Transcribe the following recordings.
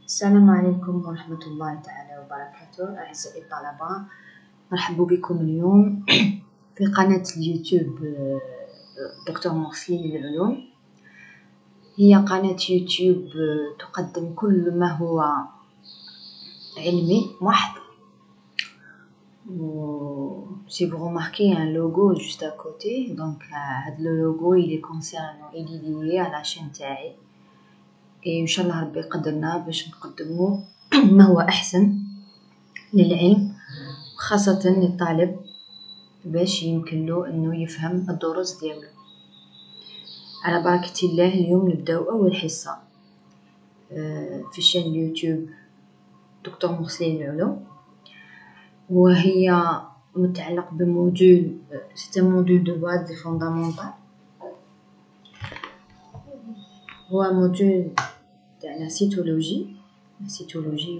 السلام عليكم ورحمة الله تعالى وبركاته. أعزائي الطلبة، مرحبا بكم اليوم في قناة اليوتيوب دكتور مرسي للعلوم. هي قناة يوتيوب تقدم كل ما هو علمي محض. Si vous remarquez un logo juste à côté, donc le logo il est concernant, il est lié à la chaîne تاعي. إن شاء الله ربي قدرنا باش نقدمو ما هو أحسن للعلم، خاصة للطالب باش يمكن له أنه يفهم الدروس ديالو. على بركة الله اليوم نبداو أول حصة في الشان اليوتيوب دكتور مرسي للعلوم، وهي متعلق بموديول سي موديول دو باز دي فوندامونتال. هو موديول تاع لا سيتولوجي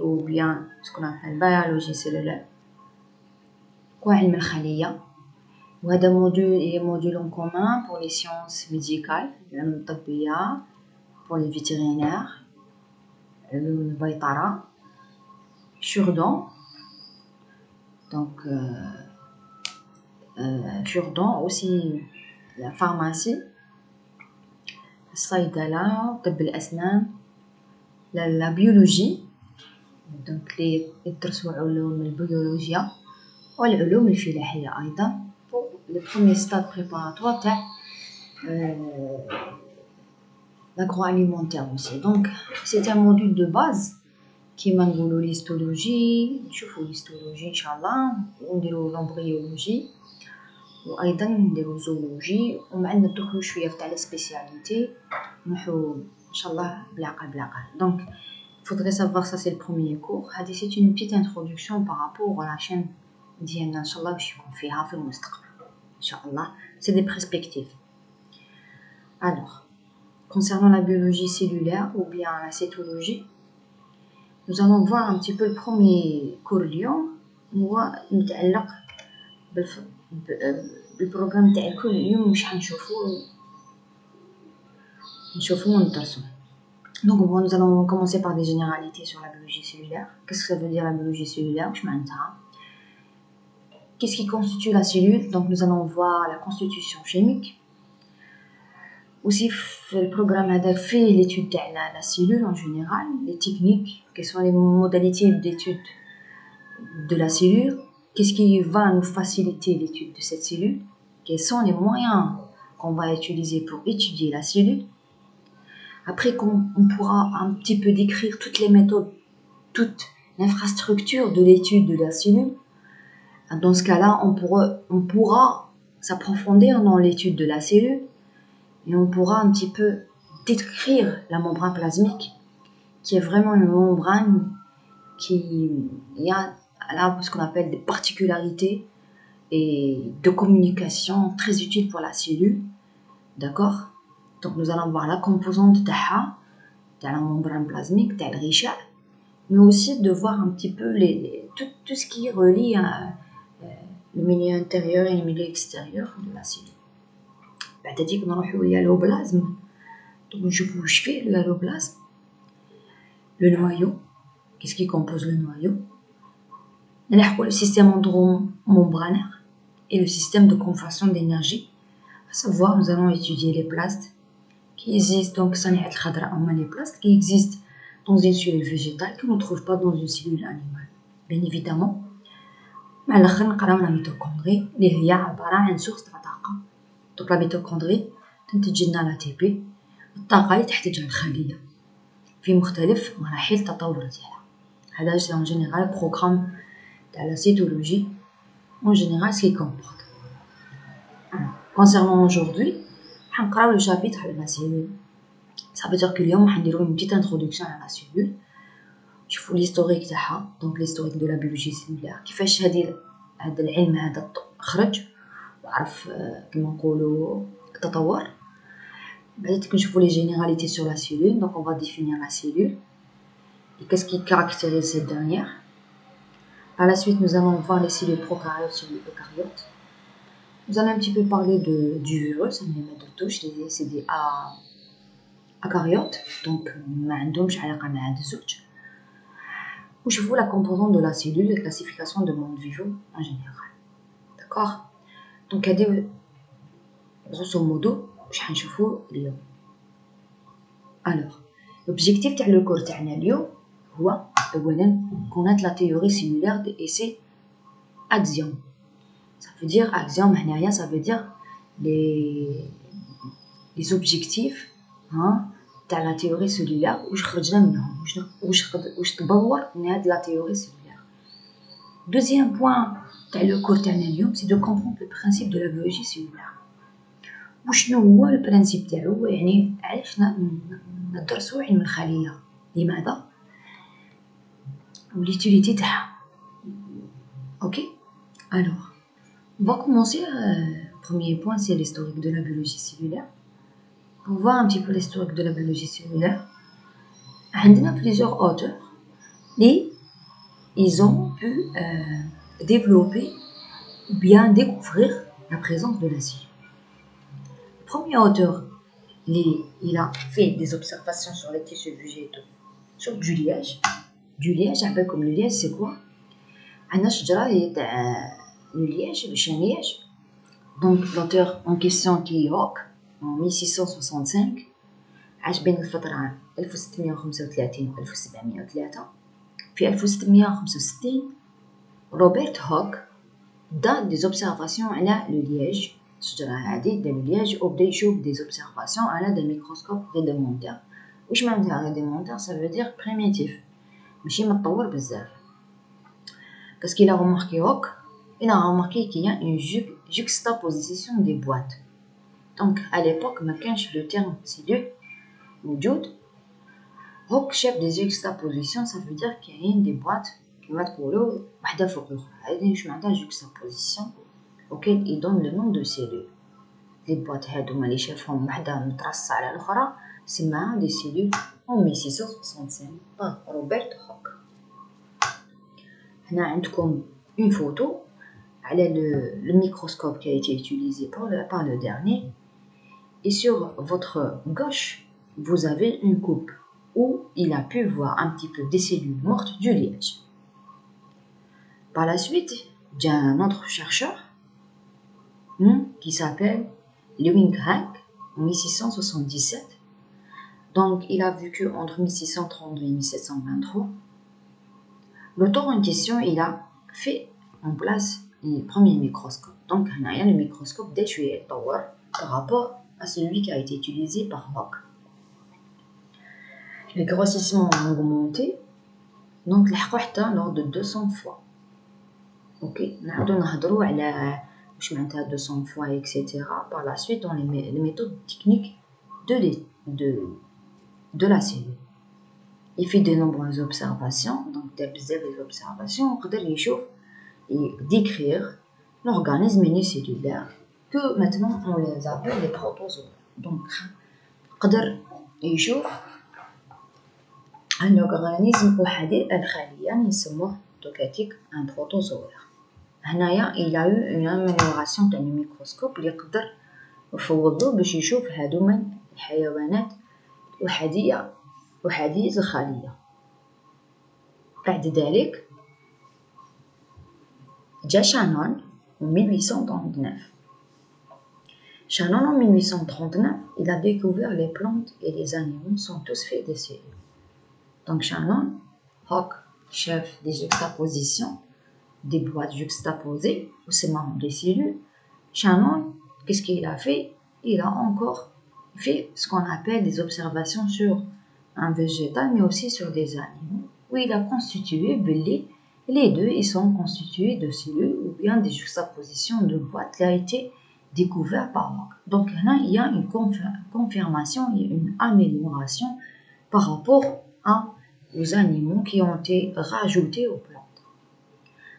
ou bien ce qu'on appelle biologie cellulaire وعلم الخلية. وهذا موديول en commun pour les sciences médicales العلوم الطبية، pour les vétérinaires علوم البيطرة، Cure-dents donc Cure-dents aussi la pharmacie، الصيدلة، طب الأسنان، la biologie donc اللي يدرسوا علوم البيولوجيا والعلوم الفلاحية أيضا pour le premier stade préparatoire تاع l'agroalimentaire aussi. Donc c'est un module de base كيما نقولوا l'histologie، نشوفوا l'histologie إن شاء الله، ونديروا l'embryologie وايضا نديروا zoologie، ومعنا ندخلوا شويه في تاع السبيسياليتي نحو ان شاء الله بالعقل. Donc il faudrait savoir ça, c'est le premier cours. هذه c'est une petite introduction par rapport à la chaîne ديالنا ان شاء الله باش يكون فيها في المستقبل ان شاء الله. C'est des perspectives. Alors concernant la biologie cellulaire ou bien la cytologie, nous allons voir un petit peu le premier cours اليوم هو متعلق بالبروغرام تاع كل يوم مش حنشوفوه وندرسوه. Donc nous allons commencer par des généralités sur la biologie cellulaire. Qu'est-ce que ça veut dire la biologie cellulaire? Qu'est-ce qui constitue la cellule? Donc nous allons voir la constitution chimique. Aussi le programme هذا fait l'étude de la cellule en général, les techniques, quelles sont les modalités d'étude de la cellule, qu'est-ce qui va nous faciliter l'étude de cette cellule, quels sont les moyens qu'on va utiliser pour étudier la cellule. Après on pourra un petit peu décrire toutes les méthodes, toute l'infrastructure de l'étude de la cellule. Dans ce cas-là, on pourra s'approfondir dans l'étude de la cellule et on pourra un petit peu décrire la membrane plasmique, qui est vraiment une membrane qui a là ce qu'on appelle des particularités et de communication très utiles pour la cellule. D'accord? Donc nous allons voir la composante de la membrane plasmique, de الغشاء, mais aussi de voir un petit peu tout ce qui relie le milieu intérieur et le milieu extérieur de la cellule. بعد ذلك نروحوا للهالوبلازم. Donc نشوفوا واش فيه الهالوبلازم. Le noyau, qu'est-ce qui compose le noyau? Le système endoromembranaire et le système de conversion d'énergie. À savoir, nous allons étudier les plastes qui existent, donc les plastes qui existent dans une cellule végétale qu'on ne trouve pas dans une cellule animale. Bien évidemment, مع الآخر نقراو la mitochondrie اللي هي عبارة عن source تاع طاقة. Donc la mitochondrie تنتج لنا l'ATP، الطاقة اللي تحتاجها الخلية في مختلف مراحل التطور ديالها. هذا c'est en général le programme de la cytologie, en général ce qui comporte. Concernant aujourd'hui, حنقراو le chapitre على la cellule. Ça veut dire que اليوم حنديرو une petite introduction à la cellule. نشوفو l'historique تاعها، donc l'historique de la biologie cellulaire، كيفاش هذا العلم هذا خرج وعرف كما نقولوا التطور. بعد نشوفو les généralités sur la cellule. Donc on va définir la cellule et qu'est-ce qui caractérise cette dernière. Par la suite, nous allons voir les cellules prokaryotes et les eucaryotes. Nous allons un petit peu parler du virus, c'est des eucaryotes, donc ما عندهمش علاقة مع هاد الزوج. où je vois la composante de la cellule et la classification de monde vivant en général. D'accord? Donc, grosso modo, je vais vous dire. Alors, l'objectif de le cours تاعنا اليوم هو أولاً connaître la théorie cellulaire et ses axiomes. Ça veut dire axiome هنايا ça veut dire les objectifs تاع la théorie cellulaire واش خرجنا منهم واش تبور من هاد la théorie cellulaire. Deuxième point تاع le cours تاعنا اليوم c'est de comprendre le principe de la biologie cellulaire. وشنو هو البرانسيب تاعو يعني علاش ندرسو علم الخلية لماذا وليتيليتي تاعها. OK. Alors, on va commencer. Premier point, c'est l'historique de la biologie cellulaire. Pour voir un petit peu l'historique de la biologie cellulaire, on a plusieurs auteurs et ils ont pu développer ou bien découvrir la présence de la cellule. Le premier auteur, il a fait des observations sur les tissus végétaux, sur du liège. Du liège, un peu comme le liège, c'est quoi? عندنا شجرة هي تاع الliège, le chien liège. Donc l'auteur en question qui est Hock en 1665 عاش بين الفترة 1635 و 1703. في 1665 روبرت هوك دا des observations على le liège الشجرة هذه دا le liège وبدا يشوف des observations على des microscopes rudimentaires. واش معناتها rudimentaire؟ ça veut dire primitif ماشي متطور بزاف. Qu'est-ce qu'il a remarqué Hock? Il a remarqué qu'il y a une juxtaposition des boîtes. Donc à l'époque ما كانش le terme cellule موجود. Hock chef des juxtapositions, ça veut dire qu'il y a des boîtes كما تقولوا وحده فوق الاخرى. هذه واش معناتها juxtaposition auquel il donne le nom de cellule. Les boîtes هادوما اللي شافهم وحده مترصه على الاخرى سماها des cellules en 1665 par Robert Hooke. هنا عندكم une photo على le microscope qui a été utilisé par le dernier. Et sur votre gauche, vous avez une coupe où il a pu voir un petit peu des cellules mortes du liège. Par la suite, il y a un autre chercheur qui s'appelle Lewin Hank en 1677. Donc, il a vécu entre 1632 et 1723. L'auteur en question, il a fait en place le premier microscope. Donc, il y a le microscope d'échoué par rapport à celui qui a été utilisé par Hooke. Le grossissement a augmenté, donc lors de 200 fois. Ok, on a على واش معناتها 200 fois, etc. Par la suite, on les méthodes techniques de la cellule. Il fait de nombreuses observations, donc des observations, on peut يشوف et décrire l'organisme unicellulaire que maintenant on les appelle les protozoaires. Donc, قدر يشوف un organisme وحدي الخلية نسموه دوكاتيك un protozoaire. هنايا il a eu une amélioration تاع الميكروسكوب اللي يقدر يفوضو باش يشوف هادوما الحيوانات وحدية الخلية. بعد ذلك جا شانون en 1839. Shannon en 1839, il a découvert les plantes et les animaux sont tous faits de cellules. Donc Shannon, Hooke, chef des juxtapositions, des boîtes juxtaposées, ou c'est même des cellules. Shannon, qu'est-ce qu'il a fait? Il a encore fait ce qu'on appelle des observations sur un végétal, mais aussi sur des animaux, où il a constitué les deux, ils sont constitués de cellules ou bien des juxtapositions de boîtes qui a été découvert par Hooke. Donc là, il y a une confirmation, il y a une amélioration par rapport aux animaux qui ont été rajoutés aux plantes.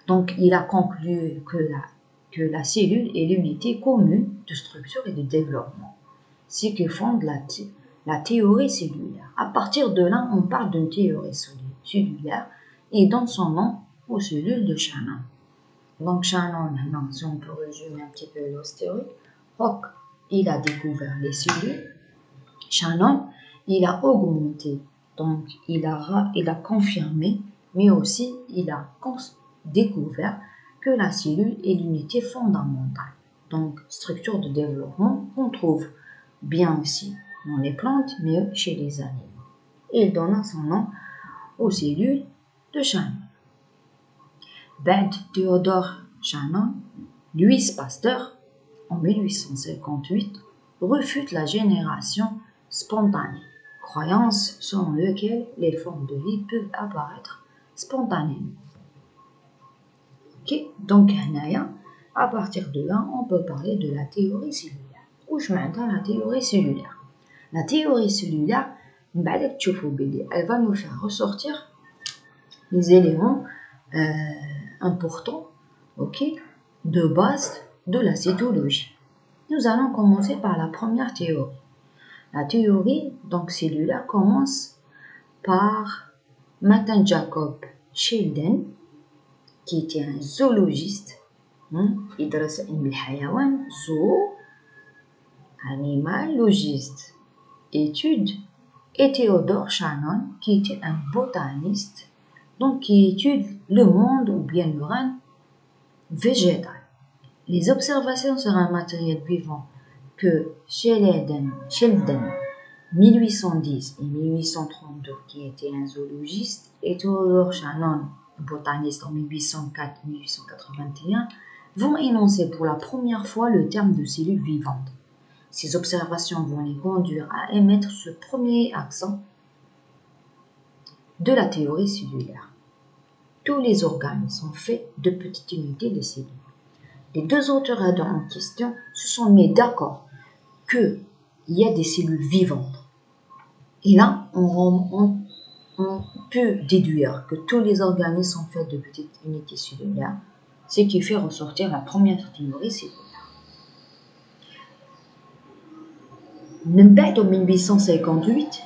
Donc il a conclu que la cellule est l'unité commune de structure et de développement, ce qui fonde la théorie cellulaire. À partir de là, on parle d'une théorie cellulaire et donne son nom aux cellules de Shannon. Donc Shannon, si on peut résumer un petit peu l'historique, Hooke, il a découvert les cellules. Shannon, il a augmenté, donc il a confirmé mais aussi il a découvert que la cellule est l'unité fondamentale, donc structure de développement qu'on trouve bien aussi dans les plantes, mais chez les animaux. Et il donna son nom aux cellules de Shannon. Theodore Shannon, Louis Pasteur, en 1858, refute la génération spontanée, croyance selon laquelle les formes de vie peuvent apparaître spontanément. Ok, donc à partir de là, on peut parler de la théorie cellulaire. Où je m'entends la théorie cellulaire. La théorie cellulaire, elle va nous faire ressortir les éléments importants, ok, de base de la cytologie. Nous allons commencer par la première théorie. La théorie donc cellulaire commence par Martin Jacob Sheldon, qui était un zoologiste. يدرس علم الحيوان zoo animalogiste étude, et Theodore Shannon, qui était un botaniste, donc qui étudie le monde ou bien le règne végétal. Les observations sur un matériel vivant que Sheldon 1810 et 1832, qui était un zoologiste, et Theodore Shannon, botaniste en 1804-1881, vont énoncer pour la première fois le terme de cellule vivante. Ces observations vont les conduire à émettre ce premier accent de la théorie cellulaire. Tous les organes sont faits de petites unités de cellules. Les deux auteurs en question se sont mis d'accord qu'il y a des cellules vivantes. Et là, on peut déduire que tous les organes sont faits de petites unités cellulaires, ce qui fait ressortir la première théorie cellulaire. En 1858,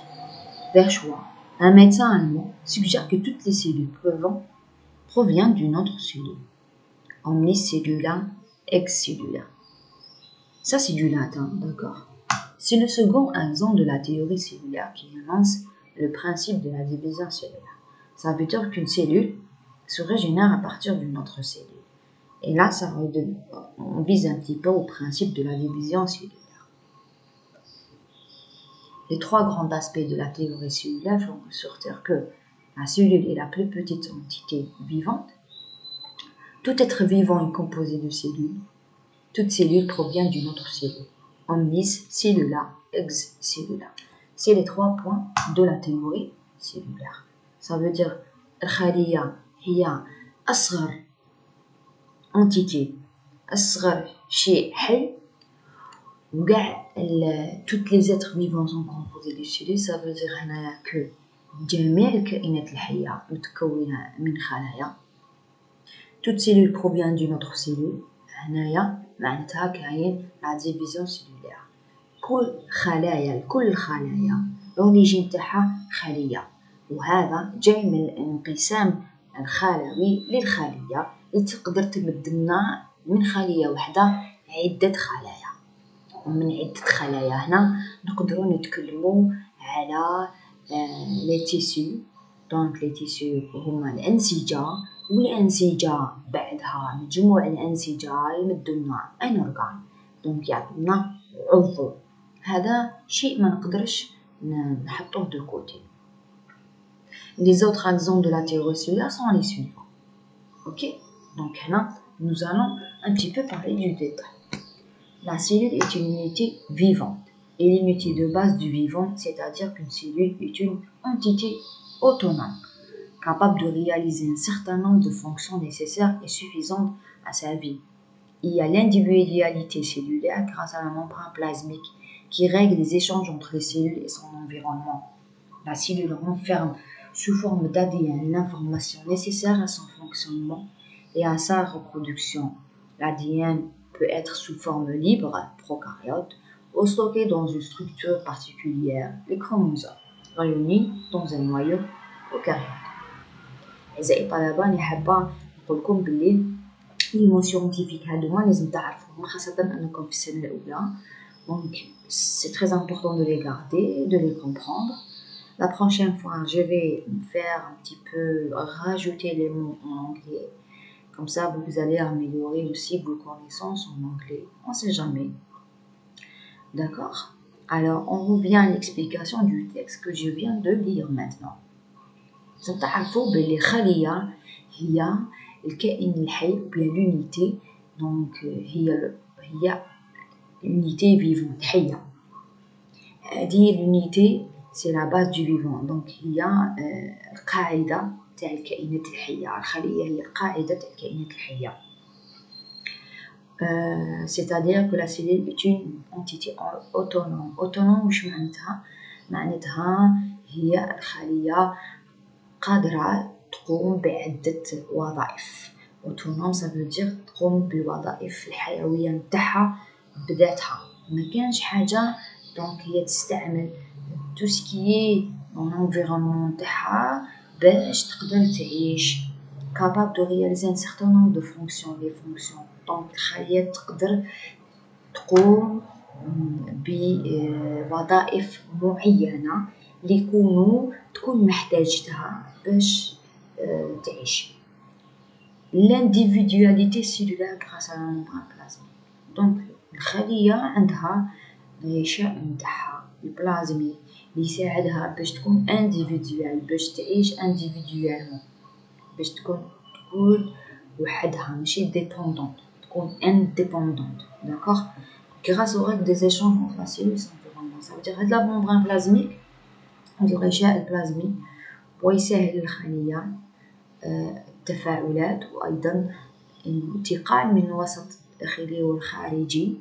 Verschoor, un médecin allemand, suggère que toutes les cellules proviennent d'une autre cellule. Omnis cellula ex cellula. Ça, c'est du latin, d'accord? C'est le second exemple de la théorie cellulaire qui énonce le principe de la division cellulaire. Ça veut dire qu'une cellule se régénère à partir d'une autre cellule. Et là, on vise un petit peu au principe de la division cellulaire. Les trois grands aspects de la théorie cellulaire font ressortir que la cellule est la plus petite entité vivante. Tout être vivant est composé de cellules. Toute cellule provient d'une autre cellule. Omnis cellula ex cellula. C'est les trois points de la théorie cellulaire. Ça veut dire الخلية هي أصغر entité, أصغر شيء حي. Toutes les êtres vivants sont composés de cellules. Ça veut dire que جميع الكائنات الحية متكونة من خلايا. Toute cellule provient d'une autre cellule. هنايا معناتها كاين la division cellulaire. كل الخلايا l'origine تاعها خلية، وهذا جاي من الانقسام الخلوي للخلية اللي تقدر تمد لنا من خلية واحدة عدة خلايا. ومن عدة خلايا هنا نقدروا نتكلموا على لي تيسيو. دونك لي تيسيو هما الأنسجة، والأنسجة بعدها مجموع الأنسجة يمدوا لنا ان اورغان، دونك يعطينا عضو. هذا شيء ما نقدرش نحطوه de côté. Les autres exemples de la théorie cellulaire sont les suivants. Ok, donc là, nous allons un petit peu parler du détail. La cellule est une unité vivante et l'unité de base du vivant, c'est-à-dire qu'une cellule est une entité autonome, capable de réaliser un certain nombre de fonctions nécessaires et suffisantes à sa vie. Il y a l'individualité cellulaire grâce à la membrane plasmique qui règle les échanges entre les cellules et son environnement. La cellule renferme sous forme d'ADN l'information nécessaire à son fonctionnement et à sa reproduction. L'ADN peut être sous forme libre, prokaryote, ou stocké dans une structure particulière, les chromosomes, réunis dans un noyau eucaryote. أعزائي الطلبة، أنا حابة نقول لكم بلي لي مون سيونتيفيك هادوما لازم تعرفوهم، خاصة أنكم في السنة الأولى. Donc c'est très important de les garder, de les comprendre. La prochaine fois, je vais faire un petit peu rajouter les mots en anglais. Comme ça, vous allez améliorer aussi vos connaissances en anglais. On ne sait jamais. D'accord? Alors, on revient à l'explication du texte que je viens de lire maintenant. لازم تعرفوا بلي خلية هي الكائن الحي بلا l'unité. Donc هي l'unité vivante حية. هذه l'unité c'est la base du vivant. Donc هي القاعدة تاع الكائنات الحية. الخلية هي القاعدة تاع الكائنات الحية. C'est-à-dire que la cellule est une entité autonome. Autonome واش معناتها؟ معناتها هي الخلية قادرة تقوم بعدة وظائف. autonome ça veut dire تقوم بالوظائف الحيوية نتاعها بذاتها. ما كانش حاجة دونك هي تستعمل tout ce qui est dans l'environnement نتاعها باش تقدر تعيش. capable de réaliser un certain nombre de fonctions, les fonctions. Donc الخلية تقدر تقوم بوظائف معينة اللي تكون محتاجتها باش تعيش. L'individualité cellulaire grâce à la membrane plasmique. Donc الخلية عندها الغشاء نتاعها البلازمي اللي يساعدها باش تكون individuelle باش تعيش individuellement باش تكون وحدها ماشي dépendante تكون indépendante. D'accord? Grâce aux règles des échanges entre la cellule et son environnement. Ça veut dire هاد la membrane plasmique الغشاء البلازمي ويسهل الخلية التفاعلات وأيضا الانتقال من الوسط الداخلي والخارجي.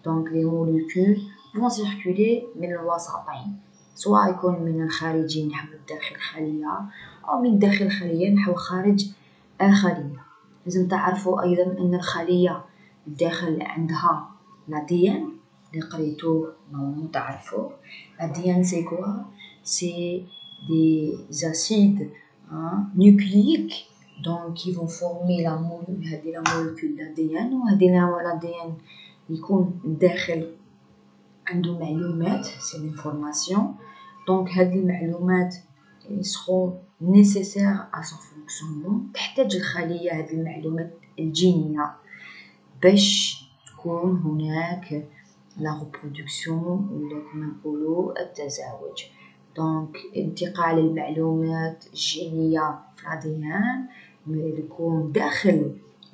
Donc les molécules vont circuler من الوسطين سواء يكون من الخارجي نحو داخل الخلية أو من داخل الخلية نحو خارج الخلية. لازم تعرفوا أيضا أن الخلية الداخل عندها l'ADN اللي قريتوه نورمالمون تعرفوه. l'ADN c'est quoi? C'est des acides nucléiques donc qui vont former la molécule d'ADN. وهذه l'ADN يكون داخل عنده معلومات c'est l'information. donc هذه المعلومات seront nécessaires à son fonctionnement. تحتاج الخلية هذه المعلومات الجينية باش تكون هناك la reproduction ولا كما نقولوا التزاوج. donc انتقال المعلومات الجينية في الADN يكون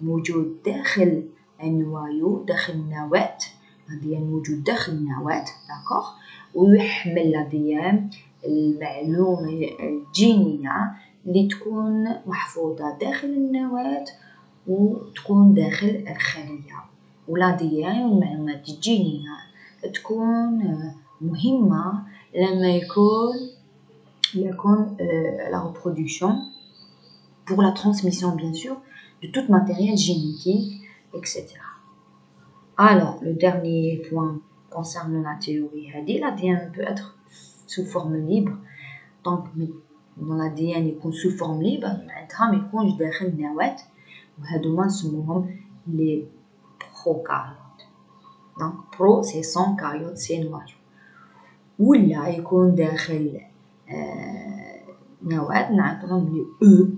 موجود داخل النوايو داخل النواة. الADN موجود داخل النواة داكوغ ويحمل الADN المعلومة الجينية اللي تكون محفوظة داخل النواة وتكون داخل الخلية. والADN والمعلومات الجينية تكون مهمة لما يكون la reproduction pour la transmission bien sûr de tout matériel génétique etc. Alors le dernier point concernant la théorie هذه l'ADN peut être sous forme libre. donc dans l'ADN يكون sous forme libre معناتها ما يكونش داخل النواة وهذوما نسموهم les prokaryotes. donc pro c'est sans caryote c'est noyau. ولا يكون داخل نواة نعرفهم بلي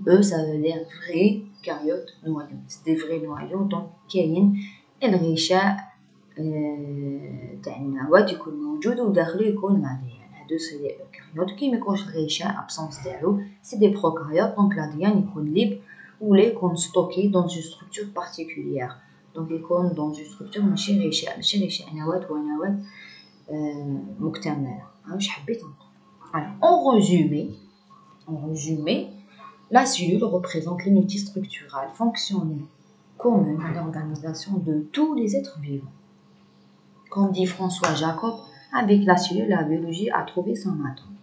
E ça veut dire vrai caryote noyau. c'est des vrais noyaux. donc كاين الغشاء تاع النواة يكون موجود وداخله يكون l'ADN. هادو سي لي eucaryotes. كي ميكونش الغشاء absence تاعو سي دي prokaryotes. donc l'ADN يكون libre ولا يكون stocké dans une structure particulière. donc يكون dans une structure ماشي غشاء نواة ونواة مكتملة. واش حبيت نقول؟ En résumé, la cellule représente l'unité structurale fonctionnelle commune à l'organisation de tous les êtres vivants. Comme dit François Jacob, avec la cellule, la biologie a trouvé son atome.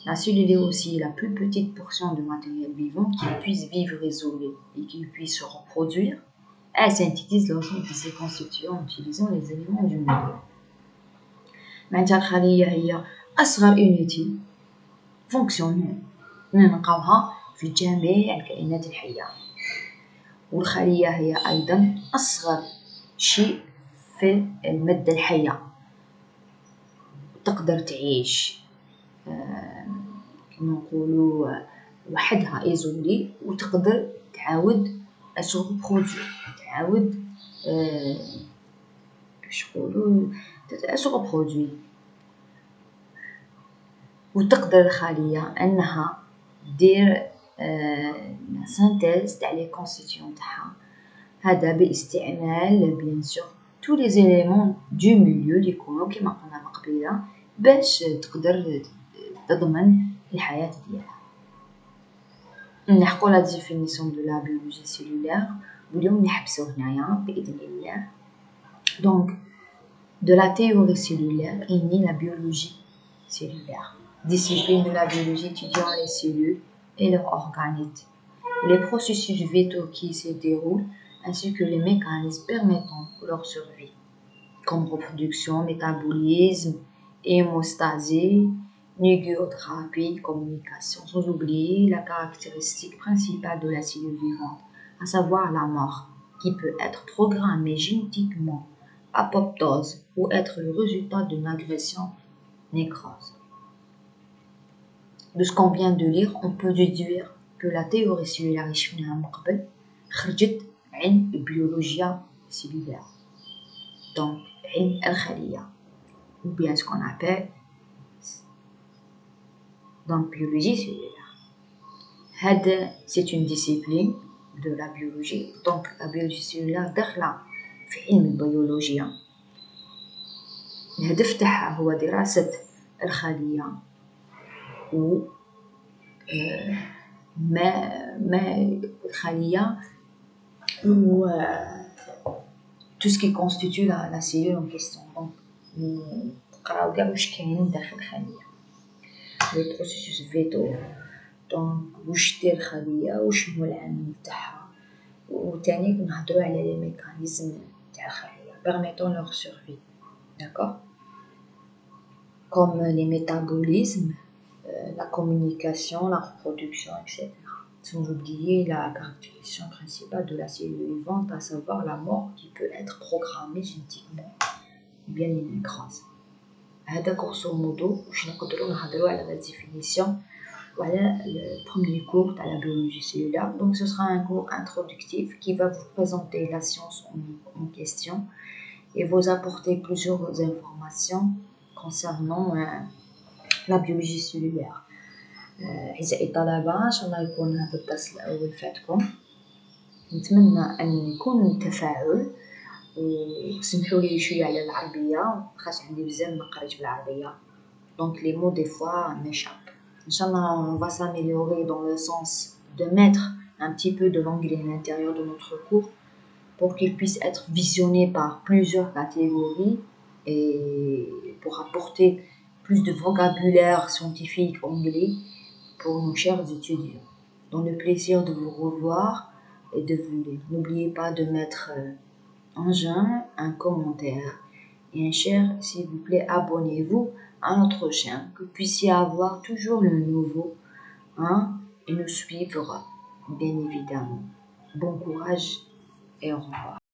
La cellule est aussi la plus petite portion de matériel vivant qui puisse vivre isolée et qui puisse se reproduire. Elle synthétise l'ensemble de ses constituants en utilisant les éléments du milieu. معناتها الخلية هي أصغر unité fonctionnelle نلقاوها في جميع الكائنات الحية. والخلية هي أيضا أصغر شيء في المادة الحية تقدر تعيش نقولوا وحدها ايزولي وتقدر تعاود اشغل برودوي تعاود كيفاش نقولوا اشغل برودوي وتقدر الخلية انها دير سانتيز تاع لي كونستيتيون تاعها هذا باستعمال بيان سور tous les éléments du milieu اللي يكونوا كيما قلنا قبيله باش تقدر تضمن الحياة ديالها. نحكوا لا ديفينيسيون دو لا بيولوجي سيلولير واليوم نحبسو هنايا بإذن الله. Donc de la théorie cellulaire est née la biologie cellulaire, discipline de la biologie étudiant les cellules et leurs organettes, les processus vitaux qui se déroulent ainsi que les mécanismes permettant leur survie, comme reproduction, métabolisme, hémostasie, nugiothérapie, communication, sans oublier la caractéristique principale de la cellule vivante, à savoir la mort, qui peut être programmée génétiquement, apoptose, ou être le résultat d'une agression nécrose. De ce qu'on vient de lire, on peut déduire que la théorie cellulaire خرجت عن البيولوجيا cellulaire. Donc, علم الخلية, ou bien ce qu'on appelle donc biologie cellulaire. C'est une discipline de la biologie. Donc, la biologie cellulaire داخلة في علم البيولوجيا. الهدف تاعها هو دراسة الخلية و ما الخلية ou tout ce qui constitue la cellule en question. Donc, نقراو كاع واش كاين داخل الخلية. les processus vitaux. Donc واش دير الخلية وشنو العمل تاعها وثاني نهضروا على لي ميكانيزم تاع الخلية permettant leur survie. D'accord? Comme les métabolismes, la communication, la reproduction, etc. Sans oublier la caractérisation principale de la cellule vivante, à savoir la mort qui peut être programmée génétiquement, bien les nécroses. هذا grosso modo واش نقدروا نهضروا على la définition وعلى le premier cours de la biologie cellulaire. Donc ce sera un cours introductif qui va vous présenter la science en question et vous apporter plusieurs informations concernant la biologie cellulaire. أعزائي الطلبة إن شاء الله يكون هذا الدرس الأول فاتكم. نتمنى أن يكون تفاعل وسمحوا لي شويه على العربيه خاص عندي بزاف ما قريت بالعربيه donc les mots des fois m'échappent. Inch'Allah, on va s'améliorer dans le sens de mettre un petit peu de l'anglais à l'intérieur de notre cours pour qu'il puisse être visionné par plusieurs catégories et pour apporter plus de vocabulaire scientifique anglais pour nos chers étudiants. Dans le plaisir de vous revoir et de vous lire. N'oubliez pas de mettre un j'aime, un commentaire et un share, s'il vous plaît. Abonnez-vous à notre chaîne, que vous puissiez avoir toujours le nouveau et nous suivre, bien évidemment. Bon courage et au revoir.